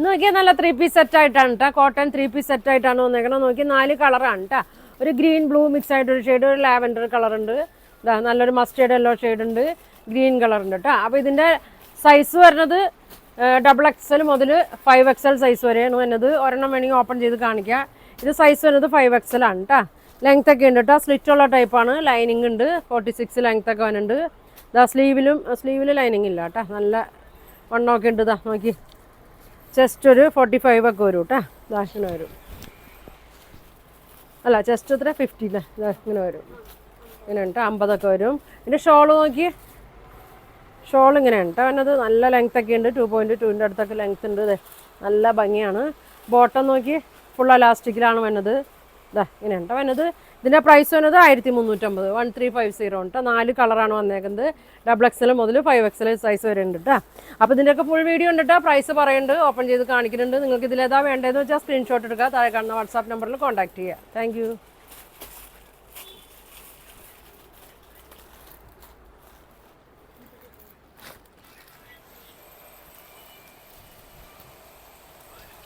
നോക്കിയാൽ നല്ല 3 piece set ആയിട്ടാണ് കേട്ടോ. കോട്ടൺ 3 പീസ് സെറ്റ് ആയിട്ടാണ് വന്നേക്കണം. നോക്കി 4 കളറാണ് കേട്ടോ. ഒരു ഗ്രീൻ ബ്ലൂ മിക്സ് ആയിട്ടൊരു ഷെയ്ഡ്, ഒരു ലാവൻഡർ കളർ ഉണ്ട്, ഇതാ നല്ലൊരു മസ്റ്റേർഡ് യെല്ലോ ഷെയ്ഡ് ഉണ്ട്, ഗ്രീൻ കളർ ഉണ്ട് കേട്ടോ. അപ്പോൾ ഇതിൻ്റെ സൈസ് വരുന്നത് XXL മുതൽ 5XL സൈസ് വരെയാണ് വരുന്നത്. ഒരെണ്ണം വേണമെങ്കിൽ ഓപ്പൺ ചെയ്ത് കാണിക്കുക. ഇത് സൈസ് വരുന്നത് 5XL ആണ് കേട്ടോ. ലെങ്ത് ഒക്കെ ഉണ്ട് കേട്ടോ. സ്ലിറ്റുള്ള ടൈപ്പാണ്. ലൈനിങ് ഉണ്ട്, 46 ലെങ്ത് ഒക്കെ വരുന്നുണ്ട്. ഇതാ സ്ലീവിൽ ലൈനിങ് ഇല്ല കേട്ടോ. നല്ല വണ്ണമൊക്കെ ഉണ്ട്. ഇതാ നോക്കി, ചെസ്റ്റ് ഒരു 45 ഒക്കെ വരും കേട്ടോ. ഇങ്ങനെ വരും, അല്ല ചെസ്റ്റ് എത്ര 50 അല്ലേ, ഇങ്ങനെ വരും. ഇങ്ങനെ ഉണ്ട് 50 ഒക്കെ വരും. ഇതിൻ്റെ ഷോള് നോക്കി, ഷോൾ ഇങ്ങനെ ഉണ്ട് വന്നത്. നല്ല ലെങ്ത് ഒക്കെ ഉണ്ട്, 2.2ൻ്റെ അടുത്തൊക്കെ ലെങ്ത് ഉണ്ട്. നല്ല ഭംഗിയാണ്. ബോട്ടം നോക്കി ഫുൾ അലാസ്റ്റിക്കിലാണ് വന്നത്. ഇതാ ഇങ്ങനെ ഉണ്ട് വന്നത്. ഇതിൻ്റെ പ്രൈസ് വന്നത് 1350, 1350 കേട്ടോ. 4 കളറാണ് വന്നേക്കുന്നത്. XXL മുതൽ 5XL സൈസ് വരെ ഉണ്ട് കേട്ടോ. അപ്പോൾ ഇതിൻ്റെയൊക്കെ ഫുൾ വീഡിയോ ഉണ്ട് കേട്ടോ. പ്രൈസ് പറയുന്നുണ്ട്, ഓപ്പൺ ചെയ്ത് കാണിക്കുന്നുണ്ട്. നിങ്ങൾക്ക് ഇതിലേതാ വേണ്ടതെന്ന് വെച്ചാൽ സ്ക്രീൻഷോട്ട് എടുക്കുക. താഴെ കാണുന്ന വാട്സാപ്പ് നമ്പറിൽ കോൺടാക്ട് ചെയ്യുക. താങ്ക്